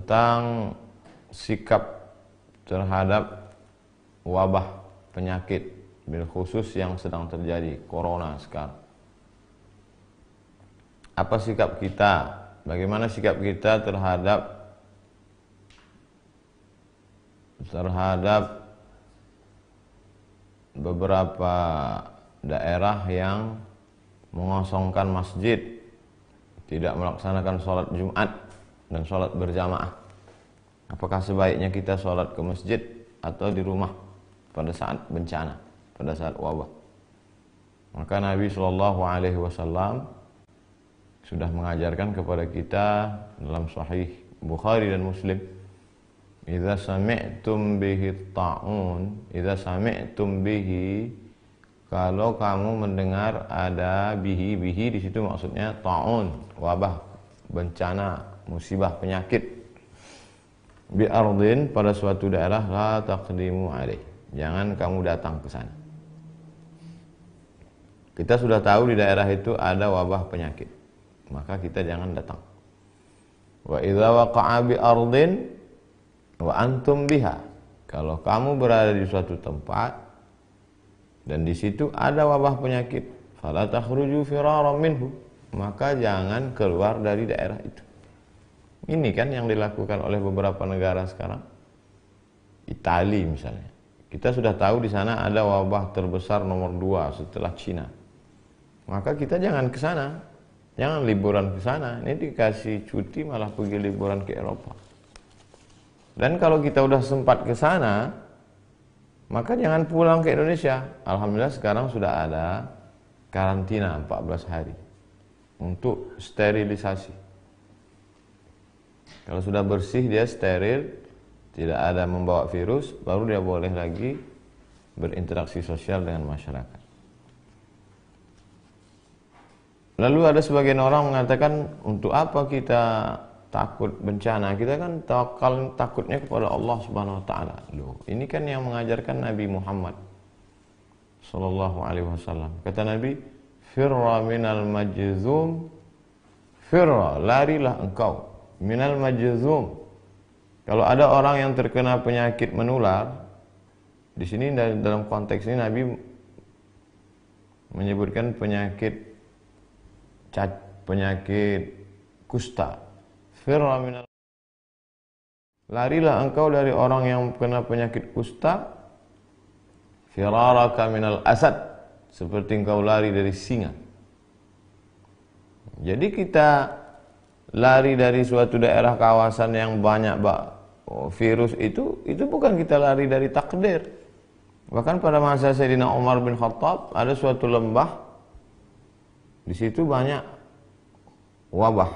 tentang sikap terhadap wabah penyakit bil khusus yang sedang terjadi, corona sekarang. Apa sikap kita? Bagaimana sikap kita terhadap beberapa daerah yang mengosongkan masjid, tidak melaksanakan sholat Jumat dan sholat berjamaah? Apakah sebaiknya kita sholat ke masjid atau di rumah pada saat bencana, pada saat wabah? Maka Nabi SAW sudah mengajarkan kepada kita dalam Sahih Bukhari dan Muslim, idza sami'tum bihi ta'un, idza sami'tum bihi, kalau kamu mendengar ada bihi di situ maksudnya ta'un, wabah, bencana, musibah, penyakit, bi ardin, pada suatu daerah, la taqdimu alaih, jangan kamu datang ke sana. Kita sudah tahu di daerah itu ada wabah penyakit, maka kita jangan datang. Wa idza waqa'a bi ardin wa antum biha, kalau kamu berada di suatu tempat dan di situ ada wabah penyakit, fala takhruju firaran minhu, maka jangan keluar dari daerah itu. Ini kan yang dilakukan oleh beberapa negara sekarang. Italia misalnya, kita sudah tahu di sana ada wabah terbesar nomor 2 setelah Cina, maka kita jangan ke sana, jangan liburan ke sana. Ini dikasih cuti malah pergi liburan ke Eropa. Dan kalau kita udah sempat ke sana, maka jangan pulang ke Indonesia. Alhamdulillah sekarang sudah ada karantina 14 hari untuk sterilisasi. Kalau sudah bersih, dia steril, tidak ada membawa virus, baru dia boleh lagi berinteraksi sosial dengan masyarakat. Lalu ada sebagian orang mengatakan, untuk apa kita takut bencana? Kita kan takutnya kepada Allah Subhanahu wa taala. Loh, ini kan yang mengajarkan Nabi Muhammad sallallahu alaihi wasallam. Kata Nabi, firra minal majzum, firra, larilah engkau minal majzum. Kalau ada orang yang terkena penyakit menular, di sini dalam konteks ini Nabi menyebutkan penyakit kusta. Firra minal, larilah engkau dari orang yang kena penyakit kusta, firaraka minal asad, seperti engkau lari dari singa. Jadi kita lari dari suatu daerah kawasan yang banyak virus itu bukan kita lari dari takdir. Bahkan pada masa Sayyidina Umar bin Khattab ada suatu lembah, di situ banyak wabah,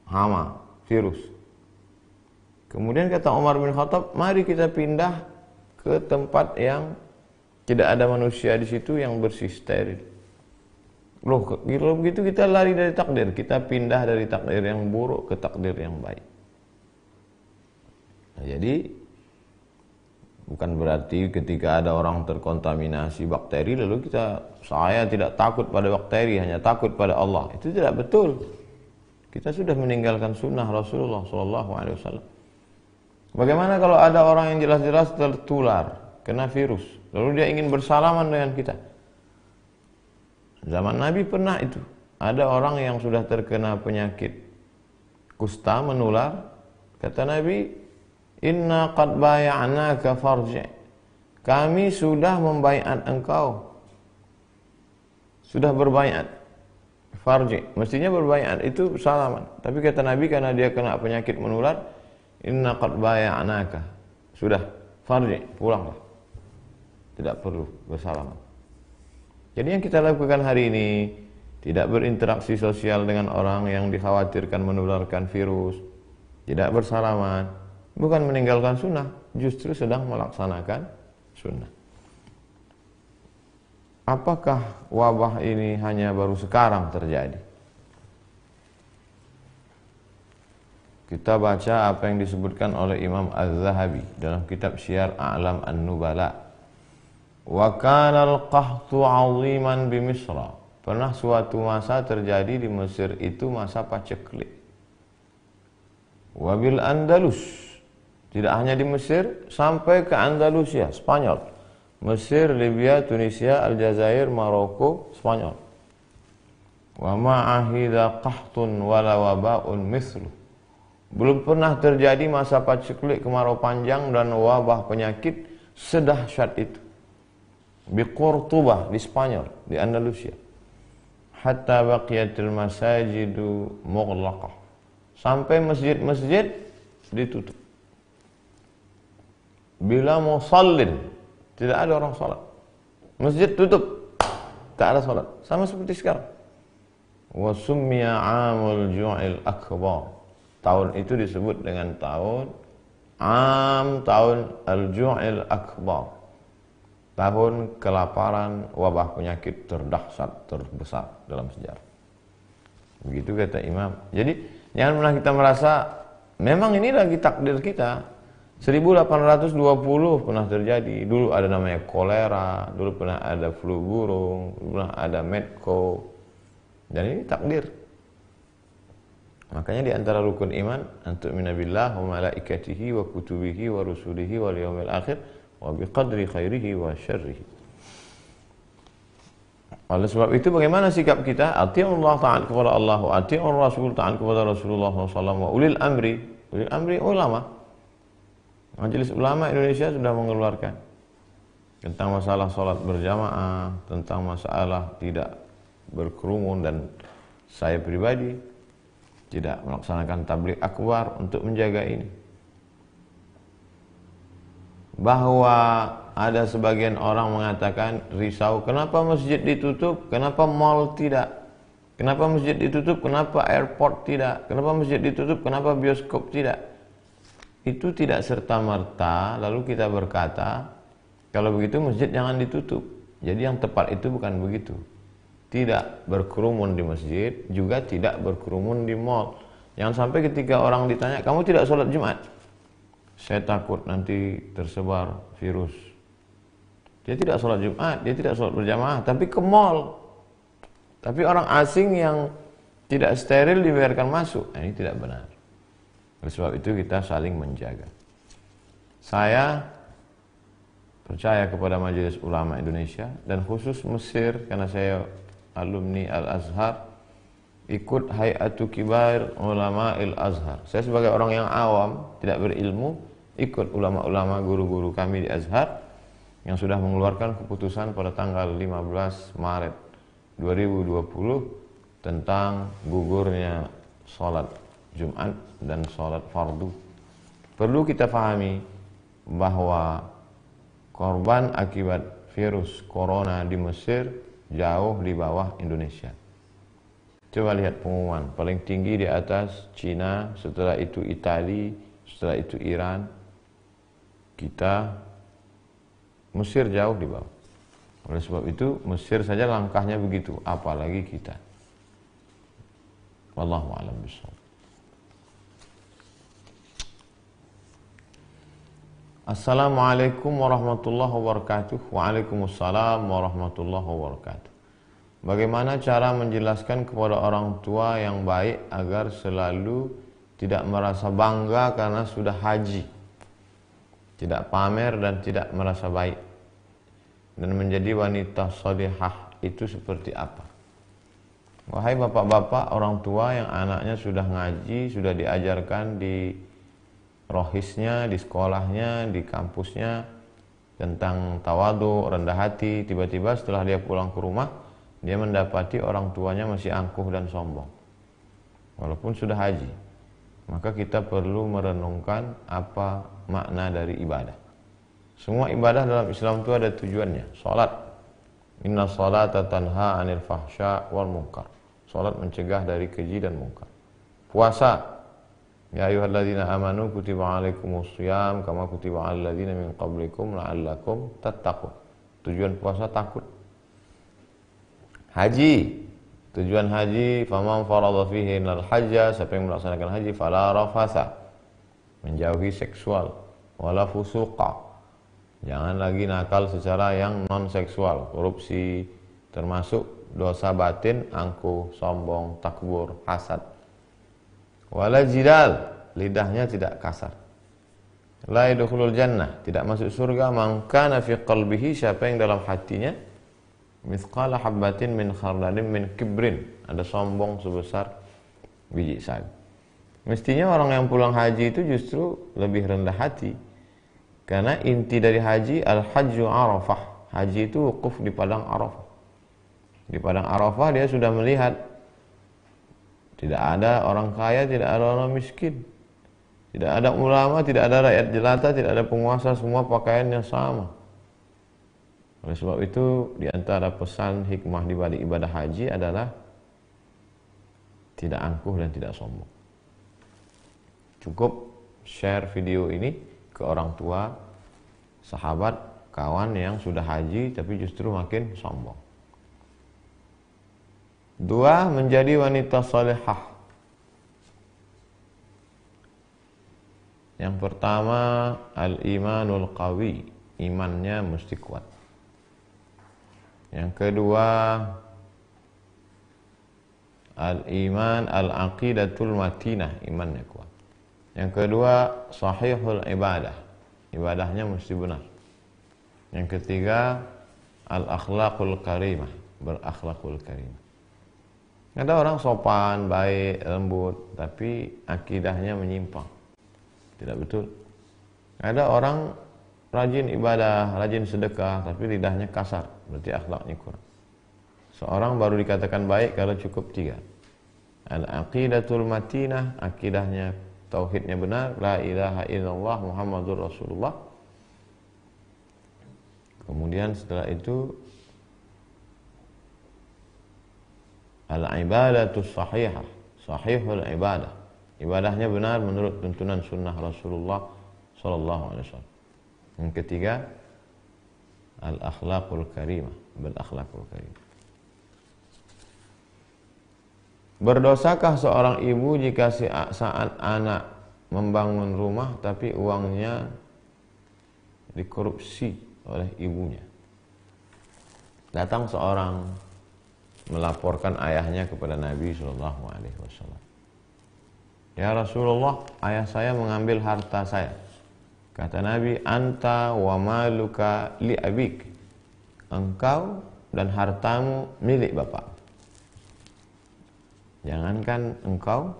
hama, virus. Kemudian kata Umar bin Khattab, mari kita pindah ke tempat yang tidak ada manusia di situ, yang bersih, steril. Loh, kalau begitu kita lari dari takdir, kita pindah dari takdir yang buruk ke takdir yang baik. Nah, jadi bukan berarti ketika ada orang terkontaminasi bakteri lalu saya tidak takut pada bakteri, hanya takut pada Allah. Itu tidak betul. Kita sudah meninggalkan sunnah Rasulullah SAW. Bagaimana kalau ada orang yang jelas-jelas tertular, kena virus, lalu dia ingin bersalaman dengan kita? Zaman Nabi pernah itu. Ada orang yang sudah terkena penyakit kusta menular. Kata Nabi, inna qad bay'anaka farji'. Kami sudah membaiat engkau. Sudah berbaiat. Farji'. Mestinya berbaiat itu salaman. Tapi kata Nabi, karena dia kena penyakit menular, inna qad bay'anaka. Sudah, farji', pulanglah. Tidak perlu bersalaman. Jadi yang kita lakukan hari ini, tidak berinteraksi sosial dengan orang yang dikhawatirkan menularkan virus, tidak bersalaman, bukan meninggalkan sunnah, justru sedang melaksanakan sunnah. Apakah wabah ini hanya baru sekarang terjadi? Kita baca apa yang disebutkan oleh Imam Az-Zahabi dalam kitab Syiar A'lam An-Nubala. Wa kana al-qahtu 'aziman bi Misra. Pernah suatu masa terjadi di Mesir itu masa paceklik. Wabil Andalus, tidak hanya di Mesir, sampai ke Andalusia, Spanyol. Mesir, Libya, Tunisia, Aljazair, Maroko, Spanyol. Wa ma'ahidha qahtun wala waba'un mithlu. Belum pernah terjadi masa paceklik, kemarau panjang dan wabah penyakit sedahsyat itu. Bi Qurtubah di Spanyol, di Andalusia. Hatta baqiyatil masajidu mughlaqah. Sampai masjid-masjid ditutup. Bila musallin, tidak ada orang salat. Masjid tutup, tak ada salat. Sama seperti sekarang. Wa summiya 'amul ju'il akbar. Tahun itu disebut dengan tahun al-ju'il akbar. Tahun kelaparan, wabah penyakit terdahsyat, terbesar dalam sejarah. Begitu kata Imam. Jadi jangan pernah kita merasa memang ini lagi takdir kita. 1820 pernah terjadi. Dulu ada namanya kolera, dulu pernah ada flu burung, dulu pernah ada medco. Dan ini takdir. Makanya di antara rukun iman antu'mina billah wa malaikatihi wa kutubihi wa rusulihi wal yaumil akhir wa biqadri khairihi wa syarrihi. Oleh sebab itu bagaimana sikap kita? Ati'ullah, taat kepada Allah, wa ati'ur rasul, taat kepada Rasulullah SAW, wa ulil amri ulama. Majelis Ulama Indonesia sudah mengeluarkan tentang masalah salat berjamaah, tentang masalah tidak berkerumun, dan saya pribadi tidak melaksanakan tabligh akbar untuk menjaga ini. Bahwa ada sebagian orang mengatakan risau, kenapa masjid ditutup, kenapa mall tidak, kenapa masjid ditutup, kenapa airport tidak, kenapa masjid ditutup, kenapa bioskop tidak. Itu tidak serta-merta lalu kita berkata kalau begitu masjid jangan ditutup. Jadi yang tepat itu bukan begitu. Tidak berkerumun di masjid, juga tidak berkerumun di mall. Jangan sampai ketika orang ditanya, kamu tidak sholat Jumat? Saya takut nanti tersebar virus. Dia tidak sholat Jumat, dia tidak sholat berjamaah, tapi ke mall. Tapi orang asing yang tidak steril dibiarkan masuk. Nah, ini tidak benar. Oleh sebab itu kita saling menjaga. Saya percaya kepada Majelis Ulama Indonesia dan khusus Mesir, karena saya alumni Al-Azhar, ikut Hay'atu Kibar Ulama Al-Azhar. Saya sebagai orang yang awam, tidak berilmu, ikut ulama-ulama guru-guru kami di Azhar yang sudah mengeluarkan keputusan pada tanggal 15 Maret 2020 tentang gugurnya sholat Jumat dan sholat fardu. Perlu kita pahami bahwa korban akibat virus corona di Mesir jauh di bawah Indonesia. Coba lihat pengumuman, paling tinggi di atas Cina, setelah itu Italia, setelah itu Iran. Kita, Mesir jauh di bawah. Oleh sebab itu Mesir saja langkahnya begitu, apalagi kita. Wallahu a'lam bishawab. Assalamualaikum warahmatullahi wabarakatuh. Waalaikumsalam warahmatullahi wabarakatuh. Bagaimana cara menjelaskan kepada orang tua yang baik agar selalu tidak merasa bangga karena sudah haji, tidak pamer dan tidak merasa baik, dan menjadi wanita salihah itu seperti apa? Wahai bapak-bapak, orang tua yang anaknya sudah ngaji, sudah diajarkan di rohisnya, di sekolahnya, di kampusnya tentang tawadu, rendah hati, tiba-tiba setelah dia pulang ke rumah, dia mendapati orang tuanya masih angkuh dan sombong walaupun sudah haji. Maka kita perlu merenungkan apa makna dari ibadah. Semua ibadah dalam Islam itu ada tujuannya. Salat, inna salata tanha anil fahsya wal munkar. Salat mencegah dari keji dan munkar. Puasa, ya ayyuhalladzina amanu kutiba alaikumusiyam kama kutiba alal ladzina min qablikum la'allakum tattaqun. Tujuan puasa takut. Haji, tujuan haji, faman farada fihi al hajja, siapa yang melaksanakan haji fala rafasa, menjauhi seksual, wala fusuqa, jangan lagi nakal secara yang non seksual, korupsi, termasuk dosa batin, angkuh, sombong, takbur, hasad. Wala jidal, lidahnya tidak kasar. La yadkhulul jannah, tidak masuk surga man kana fi qalbihi, siapa yang dalam hatinya mithqala habbatin min khardalin min kibrin, ada sombong sebesar biji sawi. Mestinya orang yang pulang haji itu justru lebih rendah hati, karena inti dari haji al-hajju arafah. Haji itu wukuf di padang Arafah. Di padang Arafah dia sudah melihat tidak ada orang kaya, tidak ada orang miskin, tidak ada ulama, tidak ada rakyat jelata, tidak ada penguasa, semua pakaiannya sama. Oleh sebab itu, di antara pesan hikmah di balik ibadah haji adalah tidak angkuh dan tidak sombong. Cukup share video ini ke orang tua, sahabat, kawan yang sudah haji tapi justru makin sombong. 2. Menjadi wanita salihah. Yang pertama, al-imanul qawi, imannya mesti kuat. Yang kedua, al-iman al-aqidatul matinah, imannya kuat. Yang kedua, sahihul ibadah, ibadahnya mesti benar. Yang ketiga, al-akhlaqul karimah, berakhlakul karimah. Ada orang sopan, baik, lembut, tapi akidahnya menyimpang, tidak betul. Ada orang rajin ibadah, rajin sedekah, tapi lidahnya kasar, berarti akhlaknya kurang. Seorang baru dikatakan baik kalau cukup 3. Al-aqidatul matinah, akidahnya, tauhidnya benar, la ilaha illallah Muhammadur Rasulullah. Kemudian setelah itu al-ibadatus sahihah, sahihul ibadah, ibadahnya benar menurut tuntunan sunnah Rasulullah sallallahu alaihi wasallam. Yang ketiga, al-akhlaqul karimah, berakhlakul karimah. Berdosakah seorang ibu jika saat anak membangun rumah tapi uangnya dikorupsi oleh ibunya? Datang seorang melaporkan ayahnya kepada Nabi SAW. Ya Rasulullah, ayah saya mengambil harta saya. Kata Nabi, anta wa maluka li abik, engkau dan hartamu milik bapak. Jangankan engkau,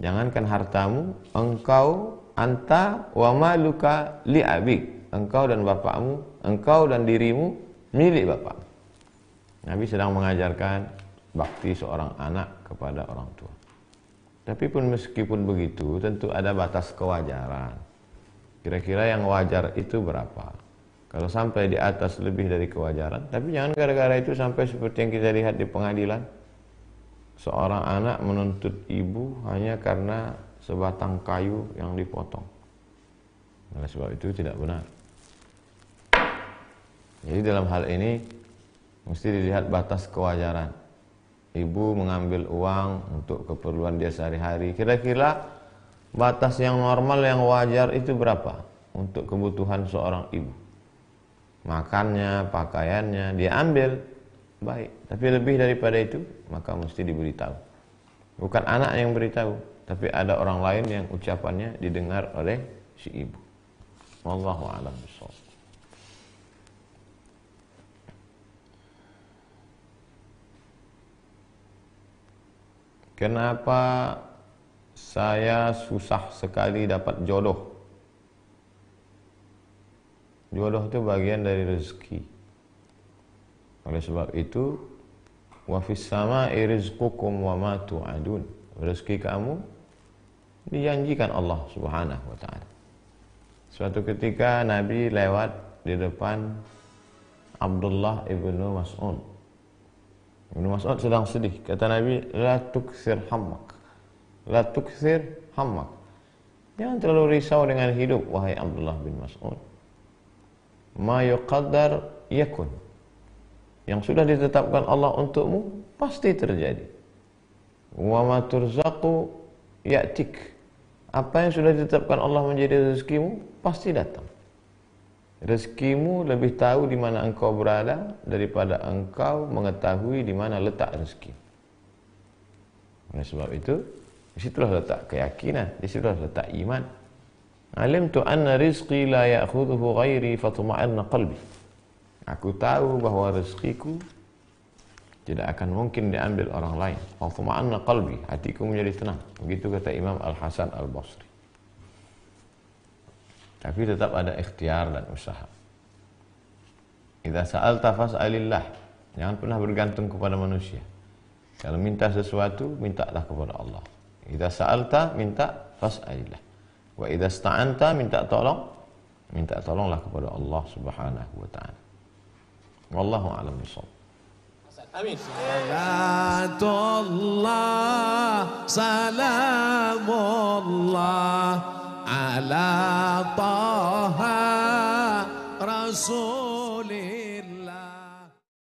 jangankan hartamu, engkau, anta wa maluka li abik, engkau dan bapakmu, engkau dan dirimu milik bapak. Nabi sedang mengajarkan bakti seorang anak kepada orang tua. Tapi pun meskipun begitu, tentu ada batas kewajaran. Kira-kira yang wajar itu berapa? Kalau sampai di atas lebih dari kewajaran, tapi jangan gara-gara itu sampai seperti yang kita lihat di pengadilan. Seorang anak menuntut ibu hanya karena sebatang kayu yang dipotong. Oleh sebab itu tidak benar. Jadi dalam hal ini mesti dilihat batas kewajaran. Ibu mengambil uang untuk keperluan dia sehari-hari. Kira-kira batas yang normal, yang wajar itu berapa untuk kebutuhan seorang ibu? Makannya, pakaiannya, dia ambil, baik. Tapi lebih daripada itu, maka mesti diberitahu. Bukan anak yang beritahu, tapi ada orang lain yang ucapannya didengar oleh si ibu. Wallahu a'lam bishawab. Kenapa saya susah sekali dapat jodoh? Jodoh itu bagian dari rezeki. Oleh sebab itu, wa fis sama'i rizqukum wa ma tu'adun. Rezeki kamu dijanjikan Allah Subhanahu wa taala. Suatu ketika Nabi lewat di depan Abdullah ibnu Mas'ud. Ibnu Mas'ud sedang sedih. Kata Nabi, la tukthir hammak. La tukthir hammak. Jangan terlalu risau dengan hidup, wahai Abdullah bin Mas'ud. Ma yuqaddar yakun. Yang sudah ditetapkan Allah untukmu pasti terjadi. Wa ma turzaqu ya'tik. Apa yang sudah ditetapkan Allah menjadi rezekimu pasti datang. Rezekimu lebih tahu di mana engkau berada daripada engkau mengetahui di mana letak rezeki. Oleh sebab itu, Disitulah letak keyakinan, disitulah letak iman. Alimtu anna rizqi la ya'khudhuhu ghairi fatuma'anna qalbi. Aku tahu bahwa rezekiku tidak akan mungkin diambil orang lain. Fatuma'anna qalbi, hatiku menjadi tenang. Begitu kata Imam Al-Hasan Al-Basri. Tapi tetap ada ikhtiar dan usaha. Idza sa'alta fas'alillah. Jangan pernah bergantung kepada manusia. Kalau minta sesuatu, mintalah kepada Allah. Idza sa'alta, minta fas'alillah. Wa idza sta'anta, minta tolonglah kepada Allah Subhanahu wa taala. Wallahu a'lam bishawab. Amin. Salatullah, salamullah ala taha rasul